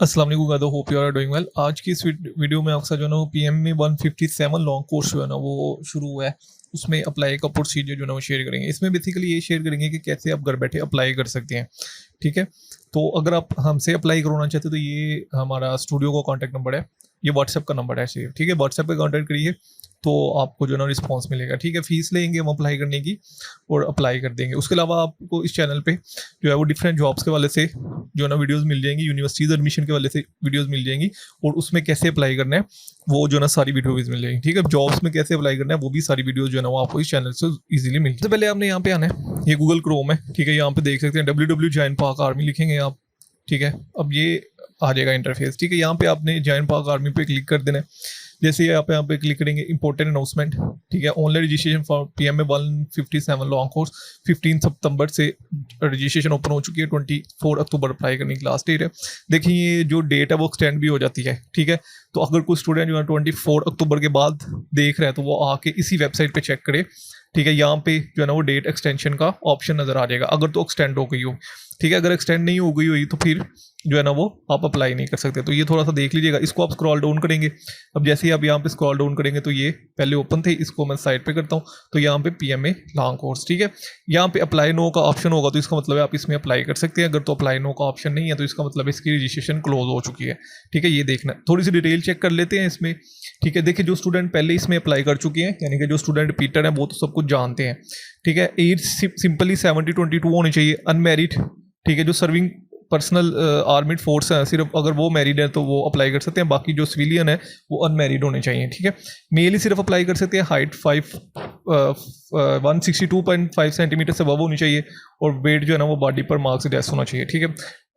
अस्सलाम वालेकुम guys, hope you are doing well. आज की इस वीडियो में आपका जो है ना वो पीएम में 157 लॉन्ग कोर्स जो है ना वो शुरू हुआ है। उसमें अप्लाई का प्रोसीजर जो है ना वो शेयर करेंगे। इसमें बेसिकली ये शेयर करेंगे कि कैसे आप घर बैठे अप्लाई कर सकते हैं। ठीक है, तो अगर आप हमसे अप्लाई करवाना चाहते हो तो ये हमारा स्टूडियो का कॉन्टैक्ट नंबर है, ये व्हाट्सएप का नंबर है सिर्फ। ठीक है, व्हाट्सएप पे कॉन्टैक्ट करिए तो आपको जो है ना रिस्पॉन्स मिलेगा। ठीक है, फीस लेंगे हम अप्लाई करने की और अप्लाई कर देंगे। उसके अलावा आपको इस चैनल पे जो है वो डिफरेंट जॉब्स के वाले से जो है ना वीडियोस मिल जाएंगी, यूनिवर्सिटीज़ एडमिशन के वाले से वीडियोस मिल जाएंगी और उसमें कैसे अप्लाई करना है वो जो है ना सारी वीडियोज मिल जाएंगी। ठीक है, जॉब्स में कैसे अप्लाई करना है वो भी सारी वीडियोज जो है ना वो आपको इस चैनल से इजीली मिल जाएगी। पहले आपने यहाँ पे आना है, ये गूगल क्रोम है। ठीक है, यहाँ पे देख सकते हैं www.joinparkarmy लिखेंगे आप। ठीक है, अब ये आ जाएगा इंटरफेस। ठीक है, यहाँ पे आपने जॉइन पार्क आर्मी पे क्लिक कर देना है। जैसे आप यहाँ पे क्लिक करेंगे इंपॉर्टेंट अनाउंसमेंट। ठीक है, ऑनलाइन रजिस्ट्रेशन फॉर पीएम में 157 लॉन्ग कोर्स 15 सितंबर से रजिस्ट्रेशन ओपन हो चुकी है। 24 अक्टूबर अप्लाई करने की लास्ट डेट है। देखिए ये जो डेट है वो एक्सटेंड भी हो जाती है। ठीक है, तो अगर कोई स्टूडेंट जो है 24 अक्टूबर के बाद देख रहा है तो वो आके इसी वेबसाइट पे चेक करे। ठीक है, यहाँ पे जो है ना वो डेट एक्सटेंशन का ऑप्शन नज़र आ जाएगा अगर तो एक्सटेंड हो गई हो। ठीक है, अगर एक्सटेंड नहीं हो गई हुई तो फिर जो है ना वो आप अप्लाई नहीं कर सकते। तो ये थोड़ा सा देख लीजिएगा। इसको आप स्क्रॉल डाउन करेंगे। अब जैसे ही आप यहाँ पे स्क्रॉल डाउन करेंगे तो ये पहले ओपन थे, इसको मैं साइड पे करता हूँ तो यहाँ पे पीएमए लॉन्ग कोर्स। ठीक है, यहाँ पे अप्लाई नो का ऑप्शन होगा तो इसका मतलब है आप इसमें अप्लाई कर सकते हैं। अगर तो अप्लाई नो का ऑप्शन नहीं है तो इसका मतलब इसकी रजिस्ट्रेशन क्लोज हो चुकी है। ठीक है, ये देखना थोड़ी सी डिटेल चेक कर लेते हैं इसमें। ठीक है, देखिए जो स्टूडेंट पहले इसमें अप्लाई कर चुके हैं यानी कि जो स्टूडेंट रिपीटर हैं वो तो सब कुछ जानते हैं। ठीक है, एज सिंपली 70-22 होनी चाहिए, अनमेरिड। ठीक है, जो सर्विंग पर्सनल आर्मिड फोर्स है सिर्फ अगर वो मैरिड है तो वो अप्लाई कर सकते हैं, बाकी जो सिविलियन है वो अनमैरिड होने चाहिए। ठीक है, मेल ही सिर्फ अप्लाई कर सकते हैं। हाइट 162.5 सेंटीमीटर से अबव होनी चाहिए और वेट जो है ना वो बॉडी पर मार्क्स लेस होना चाहिए। ठीक है,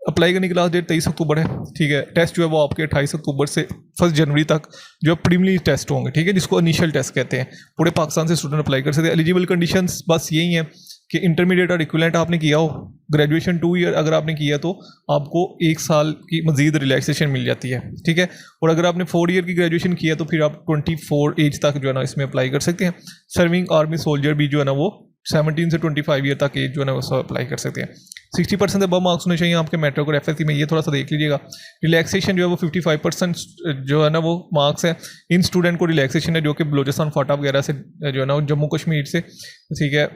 अप्लाई करने की लास्ट डेट 23 अक्टूबर है। ठीक है, टेस्ट जो है वो आपके 28 अक्टूबर से 1 जनवरी तक जो है प्रीलिमिनरी टेस्ट होंगे। ठीक है, जिसको इनिशियल टेस्ट कहते हैं। पूरे पाकिस्तान से स्टूडेंट अप्लाई कर सकते हैं। एलिजिबल कंडीशंस बस यही है कि इंटरमीडिएट और इक्विवेलेंट आपने किया हो, ग्रेजुएशन 2 ईयर अगर आपने किया तो आपको 1 साल की मजीद रिलैक्सेशन मिल जाती है। ठीक है, और अगर आपने 4 ईयर की ग्रेजुएशन किया तो फिर आप 24 एज तक जो है ना इसमें अप्लाई कर सकते हैं। सर्विंग आर्मी सोल्जर भी जो है ना वो 17 से 25 ईयर तक एज जो है ना वो अप्लाई कर सकते हैं। 60% से अब मार्क्स होने चाहिए आपके मैट्रिक और एफएससी में, ये थोड़ा सा देख लीजिएगा। रिलैक्सेशन जो है वो 55% जो है ना वो मार्क्स है। इन स्टूडेंट को रिलैक्सेशन है जो कि बलोचिस्तान फाटा वगैरह से जो है ना जम्मू कश्मीर से। ठीक है,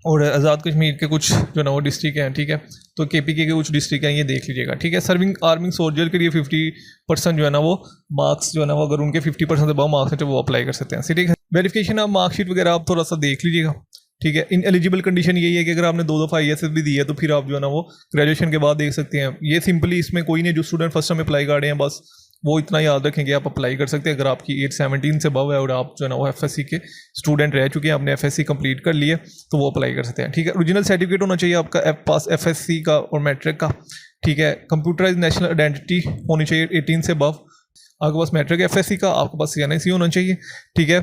और आज़ाद कश्मीर के कुछ जो ना वो डिस्ट्रिक्ट हैं। ठीक है, तो केपीके के कुछ डिस्ट्रिक्ट हैं, ये देख लीजिएगा। ठीक है, सर्विंग आर्मिंग सोल्जर के लिए 50% जो है ना वो मार्क्स जो है ना वो अगर उनके 50% से बहुत मार्क्स हैं तो वो अप्लाई कर सकते हैं। ठीक है, वेरिफिकेशन ऑफ मार्कशीट वगैरह आप थोड़ा सा देख लीजिएगा। ठीक है, इन एलिजिबल कंडीशन यही है कि अगर आपने 2 दफ़ा ISS भी दी है तो फिर आप जो है ना वो ग्रेजुएशन के बाद देख सकते हैं। ये सिंपली इसमें कोई नहीं, जो स्टूडेंट फर्स्ट टाइम अप्लाई कर रहे हैं बस वो इतना याद रखेंगे आप अप्लाई कर सकते हैं। अगर आपकी एज 17 से अबव है और आप जो है ना वो एफएससी के स्टूडेंट रह चुके हैं, आपने एफएससी कंप्लीट कर लिया तो वो अप्लाई कर सकते हैं। ठीक है, ओरिजिनल सर्टिफिकेट होना चाहिए आपका पास एफएससी का और मैट्रिक का। ठीक है, कंप्यूटराइज नेशनल आइडेंटिटी होनी चाहिए 18 से अबव। आपके पास मैट्रिक एफएससी का, आपके पास CNIC होना चाहिए। ठीक है,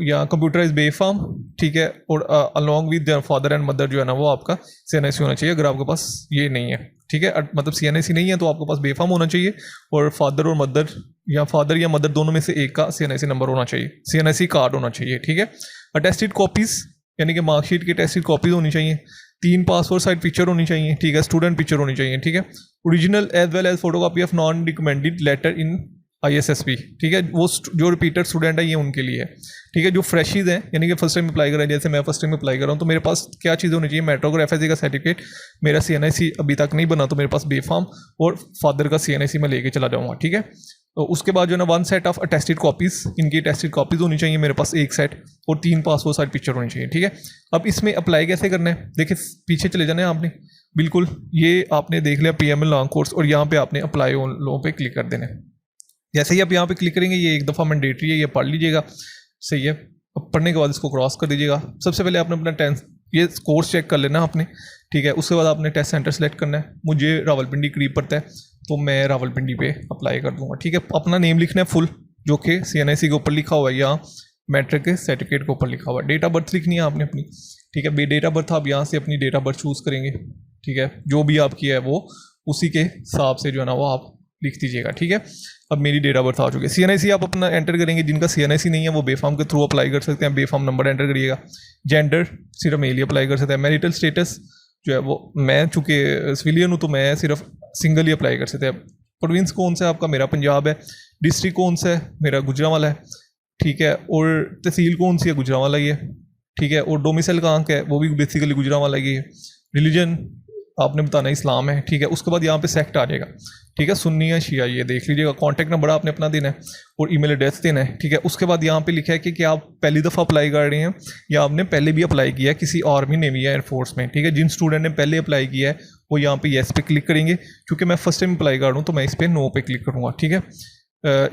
या कंप्यूटराइज बे फॉर्म। ठीक है, और along with father and mother जो है ना वो आपका CNIC होना चाहिए। अगर आपके पास ये नहीं है, ठीक है, मतलब CNIC नहीं है तो आपके पास बे फॉर्म होना चाहिए और फादर और मदर या फादर या मदर दोनों में से एक का CNIC नंबर होना चाहिए, CNIC कार्ड होना चाहिए। ठीक है, अटेस्टेड कॉपीज़ यानी कि मार्कशीट की अटेस्टेड कॉपीज़ होनी चाहिए। 3 पासपोर्ट साइज पिक्चर होनी चाहिए। ठीक है, स्टूडेंट पिक्चर होनी चाहिए। ठीक है, original as well as photocopy of non recommended letter in ISSB। ठीक है, वो जो रिपीटर स्टूडेंट है ये उनके लिए है। ठीक है, जो फ्रेशीज हैं यानी कि फर्स्ट टाइम अप्लाई कर रहे हैं, जैसे मैं फर्स्ट टाइम अप्लाई कर रहा हूँ तो मेरे पास क्या चीज़ होनी चाहिए, मैट्रिक और एफएससी का सर्टिफिकेट, मेरा CNIC अभी तक नहीं बना तो मेरे पास बे फॉर्म और फादर का CNIC मैं लेके चला जाऊँगा। ठीक है, तो उसके बाद जो है ना 1 सेट ऑफ अटेस्टेड कॉपीज़, इनकी अटेस्टेड कॉपीज़ होनी चाहिए मेरे पास 1 सेट और 3 पासपोर्ट साइज पिक्चर होनी चाहिए। ठीक है, अब इसमें अप्लाई कैसे करना है, देखिए पीछे चले जाना है आपने, बिल्कुल ये आपने देख लिया PML लॉन्ग कोर्स और यहाँ पर आपने अप्लाई ऑन लो पे क्लिक कर देना है। जैसे ही आप यहाँ पे क्लिक करेंगे ये 1 दफ़ा मैंडेटरी है, ये पढ़ लीजिएगा। सही है, अब पढ़ने के बाद इसको क्रॉस कर दीजिएगा। सबसे पहले आपने अपना ये कोर्स चेक कर लेना आपने। ठीक है, उसके बाद आपने टेस्ट सेंटर सेलेक्ट करना है। मुझे रावलपिंडी करीब पड़ता है तो मैं रावलपिंडी पे अप्लाई कर दूंगा। ठीक है, अपना नेम लिखना है फुल जो कि CNIC के ऊपर लिखा हुआ है या मैट्रिक के सर्टिफिकेट के ऊपर लिखा हुआ है। डेट ऑफ बर्थ लिखनी है आपने अपनी। ठीक है, डेट ऑफ बर्थ आप यहाँ से अपनी डेट ऑफ बर्थ चूज़ करेंगे। ठीक है, जो भी आपकी है वो उसी के हिसाब से जो है ना वो आप लिख दीजिएगा। ठीक है, अब मेरी डेट ऑफ बर्थ आ चुकी है। CNIC आप अपना एंटर करेंगे, जिनका CNIC नहीं है वो बे फॉर्म के थ्रू अप्लाई कर सकते हैं। बे फॉर्म नंबर एंटर करिएगा। जेंडर सिर्फ मेल ही अप्लाई कर सकते हैं। मैरिटल स्टेटस जो है वो, मैं चूँकि सिविलियन हूँ तो मैं सिर्फ सिंगल ही अप्लाई कर सकते हैं। प्रोविंस कौन सा है आपका, मेरा पंजाब है। डिस्ट्रिक्ट कौन सा है, मेरा गुजरांवाला है, ठीक है। और तहसील कौन सी है, गुजरांवाला ही है, ठीक है। और डोमिसाइल कहाँ का है, वो भी बेसिकली गुजरांवाला ही है। रिलीजन आपने बताना इस्लाम है, ठीक है। उसके बाद यहाँ पे सेक्ट आ जाएगा, ठीक है, सुन्नी या शिया, ये देख लीजिएगा। कॉन्टैक्ट नंबर आपने अपना देना है और ईमेल एड्रेस देना है, ठीक है। उसके बाद यहाँ पे लिखा है कि क्या आप पहली दफ़ा अप्लाई कर रहे हैं या आपने पहले भी अप्लाई किया है किसी आर्मी, नेवी या एयरफोर्स में, ठीक है। जिन स्टूडेंट ने पहले अप्लाई किया है वो यहाँ पे येस पे क्लिक करेंगे। क्योंकि मैं फर्स्ट टाइम अप्लाई कर रहा हूँ तो मैं इस पर नो पे क्लिक करूँगा, ठीक है।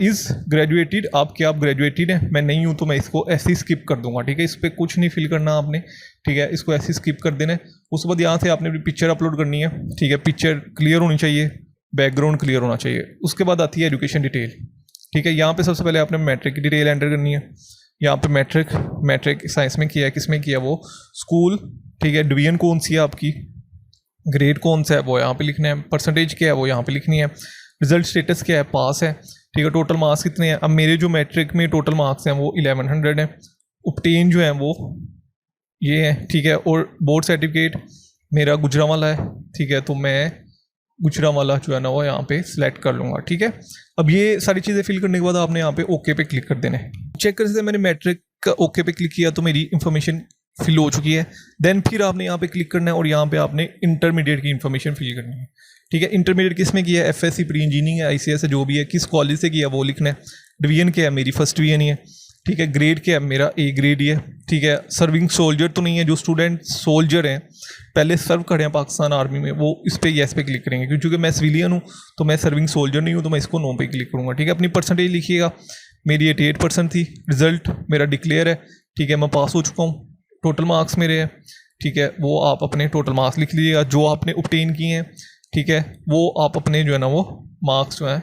इज़ ग्रेजुएटेड, आप ग्रेजुएटेड हैं, मैं नहीं हूँ तो मैं इसको ऐसे ही स्किप कर दूंगा, ठीक है। इस पर कुछ नहीं फिल करना आपने, ठीक है, इसको ऐसे ही स्किप कर देना है। उसके बाद यहाँ से आपने अपनी पिक्चर अपलोड करनी है, ठीक है। पिक्चर क्लियर होनी चाहिए, बैकग्राउंड क्लियर होना चाहिए। उसके बाद आती है एजुकेशन डिटेल, ठीक है। यहाँ पे सबसे पहले आपने मैट्रिक की डिटेल एंटर करनी है। यहाँ पे मैट्रिक साइंस में किया है, किस में किया वो, स्कूल, ठीक है। डिवीजन कौन सी है आपकी, ग्रेड कौन सा है वो यहाँ पे लिखना है, परसेंटेज क्या है वो यहाँ पे लिखनी है, रिजल्ट स्टेटस क्या है, पास है, ठीक है। टोटल मार्क्स कितने हैं, अब मेरे जो मैट्रिक में टोटल मार्क्स हैं वो 1100 हैं। ऑब्टेन जो है वो ये है, ठीक है। और बोर्ड सर्टिफिकेट मेरा गुजरांवाला है, ठीक है, तो मैं गुजरांवाला जो है ना वो यहाँ पे सिलेक्ट कर लूँगा, ठीक है। अब ये सारी चीज़ें फिल करने के बाद आपने यहाँ पे ओके पे क्लिक कर देना है। चेक कर सकते हैं मैंने मैट्रिक का ओके पे क्लिक किया तो मेरी इन्फॉर्मेशन फिल हो चुकी है। देन फिर आपने यहाँ पे क्लिक करना है और यहाँ पे आपने इंटरमीडिएट की इन्फॉर्मेशन फिल करनी है, ठीक है। इंटरमीडिएट किस में किया है, एफएससी, प्री इंजीनियरिंग है, आईसीएस है, जो भी है, किस कॉलेज से किया वो लिखना है। डिवीजन क्या है, मेरी फर्स्ट डिवीजन ही है, ठीक है। ग्रेड क्या है, मेरा ए ग्रेड ही है, ठीक है। सर्विंग सोल्जर तो नहीं है, जो स्टूडेंट सोल्जर हैं पहले सर्व करे हैं पाकिस्तान आर्मी में वो इस पर येस पे क्लिक करेंगे। क्योंकि मैं सिविलियन हूँ तो मैं सर्विंग सोल्जर नहीं हूँ तो मैं इसको नो पे क्लिक करूँगा, ठीक है। अपनी परसेंटेज लिखिएगा, मेरी 88% थी। रिजल्ट मेरा डिक्लेयर है, ठीक है, मैं पास हो चुका हूँ। टोटल मार्क्स मेरे हैं, ठीक है, वो आप अपने टोटल मार्क्स लिख लीजिएगा जो आपने ऑब्टेन किए हैं, ठीक है। वो आप अपने जो है ना वो मार्क्स जो हैं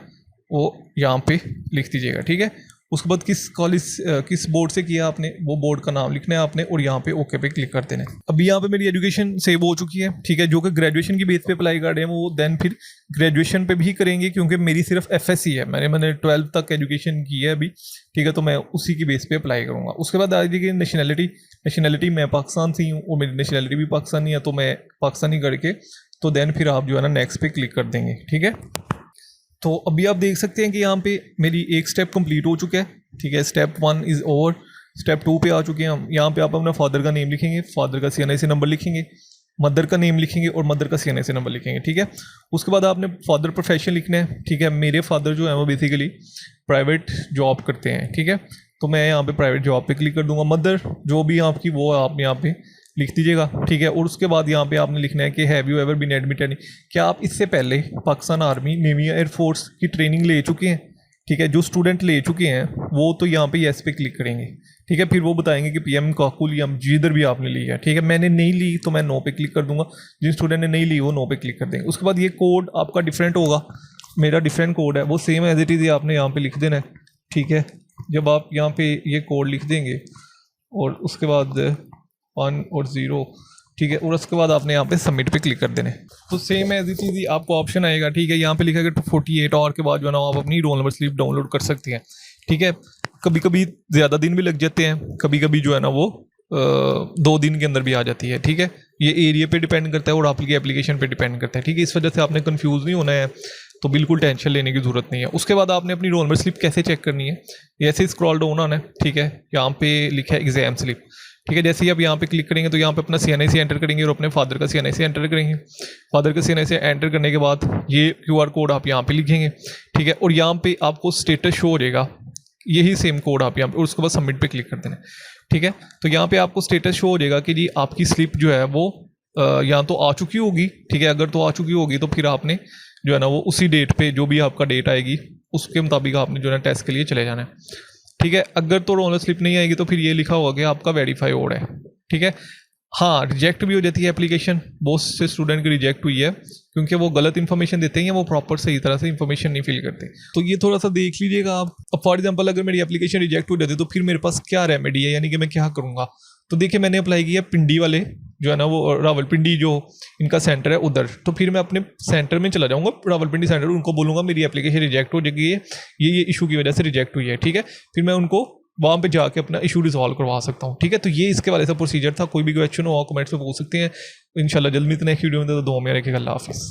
वो यहाँ पे लिख दीजिएगा, ठीक है। उसके बाद किस कॉलेज किस बोर्ड से किया आपने वो बोर्ड का नाम लिखना है आपने और यहाँ पे ओके पे क्लिक कर देना है। अभी यहाँ पे मेरी एजुकेशन सेव हो चुकी है, ठीक है। जो कि ग्रेजुएशन की बेस पे अप्लाई कर रहे हैं वो देन फिर ग्रेजुएशन पे भी करेंगे क्योंकि मेरी सिर्फ एफएससी है, मैंने 12th तक एजुकेशन की है अभी, ठीक है। तो मैं उसी की बेस पे अप्लाई करूँगा। उसके बाद आ जाएगी नेशनैलिटी मैं पाकिस्तान से ही हूँ और मेरी नेशनैलिटी भी पाकिस्तानी है तो मैं पाकिस्तानी करके तो देन फिर आप जो है ना नेक्स्ट पे क्लिक कर देंगे, ठीक है। तो अभी आप देख सकते हैं कि यहाँ पे मेरी एक स्टेप कंप्लीट हो चुका है, ठीक है। स्टेप 1 इज़ ओवर, स्टेप 2 पे आ चुके हैं हम। यहाँ पे आप अपना फादर का नेम लिखेंगे, फादर का CNIC नंबर लिखेंगे, मदर का नेम लिखेंगे और मदर का CNIC नंबर लिखेंगे, ठीक है। उसके बाद आपने फादर प्रोफेशन लिखना है, ठीक है। मेरे फादर जो है वो बेसिकली प्राइवेट जॉब करते हैं, ठीक है, तो मैं यहाँ पे प्राइवेट जॉब पे क्लिक कर दूंगा। मदर जो भी आपकी वो आप यहाँ पे लिख दीजिएगा, ठीक है। और उसके बाद यहाँ पे आपने लिखना है कि have you ever been admitted, क्या आप इससे पहले पाकिस्तान आर्मी, नेवी या एयरफोर्स की ट्रेनिंग ले चुके हैं, ठीक है। जो स्टूडेंट ले चुके हैं वो तो यहाँ पे येस पे क्लिक करेंगे, ठीक है। फिर वो बताएंगे कि PM काकुल या जिधर भी आपने ली है, ठीक है। मैंने नहीं ली तो मैं नो पे क्लिक कर दूंगा, जिन स्टूडेंट ने नहीं ली वो नो पे क्लिक कर देंगे। उसके बाद ये कोड आपका डिफरेंट होगा, मेरा डिफरेंट कोड है, वो सेम एज इट इज़ आपने यहाँ पे लिख देना है, ठीक है। जब आप यहाँ पे ये कोड लिख देंगे और उसके बाद 1 और 0, ठीक है, और उसके बाद आपने यहाँ पे सबमिट पे क्लिक कर देने, तो सेम एज इट इज़ आपको ऑप्शन आएगा, ठीक है। यहाँ पे लिखा है कि 48 आवर के बाद जो है ना आप अपनी रोल नंबर स्लिप डाउनलोड कर सकते हैं, ठीक है। कभी कभी ज़्यादा दिन भी लग जाते हैं, कभी कभी जो है ना वो 2 दिन के अंदर भी आ जाती है, ठीक है। ये एरिया पे डिपेंड करता है और आपकी एप्लीकेशन पे डिपेंड करता है, ठीक है। इस वजह से आपने कंफ्यूज नहीं होना है, तो बिल्कुल टेंशन लेने की ज़रूरत नहीं है। उसके बाद आपने अपनी रोल नंबर स्लिप कैसे चेक करनी है, ऐसे स्क्रॉल डाउन आना है, ठीक है। यहाँ पे लिखा है एग्जाम स्लिप, ठीक है। जैसे ही आप यहाँ पे क्लिक करेंगे तो यहाँ पे अपना CNIC एंटर करेंगे और अपने फादर का CNIC एंटर करेंगे। फादर का CNIC एंटर करने के बाद ये QR कोड आप यहाँ पे लिखेंगे, ठीक है। और यहाँ पे आपको स्टेटस शो हो जाएगा, यही सेम कोड आप यहाँ पे, और उसके बाद सबमिट पे क्लिक कर देना, ठीक है। तो यहाँ पे आपको स्टेटस शो हो जाएगा कि जी आपकी स्लिप जो है वो यहाँ तो आ चुकी होगी, ठीक है। अगर तो आ चुकी होगी तो फिर आपने जो है ना वो उसी डेट पे जो भी आपका डेट आएगी उसके मुताबिक आपने जो है टेस्ट के लिए चले जाना है, ठीक है। अगर तो रोल नंबर स्लिप नहीं आएगी तो फिर ये लिखा होगा कि आपका वेरीफाई हो रहा है, ठीक है। हाँ, रिजेक्ट भी हो जाती है एप्लीकेशन, बहुत से स्टूडेंट की रिजेक्ट हुई है क्योंकि वो गलत इन्फॉर्मेशन देते हैं या वो प्रॉपर सही तरह से इन्फॉर्मेशन नहीं फिल करते। तो ये थोड़ा सा देख लीजिएगा आप। अब फॉर एग्जांपल अगर मेरी एप्लीकेशन रिजेक्ट हो जाती है तो फिर मेरे पास क्या रेमेडी है, यानी कि मैं क्या करूँगा। तो देखिए मैंने अप्लाई किया पिंडी वाले जो है ना वो रावलपिंडी जो इनका सेंटर है उधर, तो फिर मैं अपने सेंटर में चला जाऊँगा रावलपिंडी सेंटर, उनको बोलूँगा मेरी एप्लीकेशन रिजेक्ट हो जाएगी, ये इशू की वजह से रिजेक्ट हुई है, ठीक है। फिर मैं उनको वहाँ पे जाके अपना इशू रिजॉल्व करवा सकता हूँ, ठीक है। तो ये इसके वाले से प्रोसीजर था। कोई भी क्वेश्चन हो कमेंट्स में पूछ सकते हैं। इंशाल्लाह जल्द मिलते हैं नेक्स्ट वीडियो में। तो दुआ में रखिएगा। अल्लाह हाफिज़।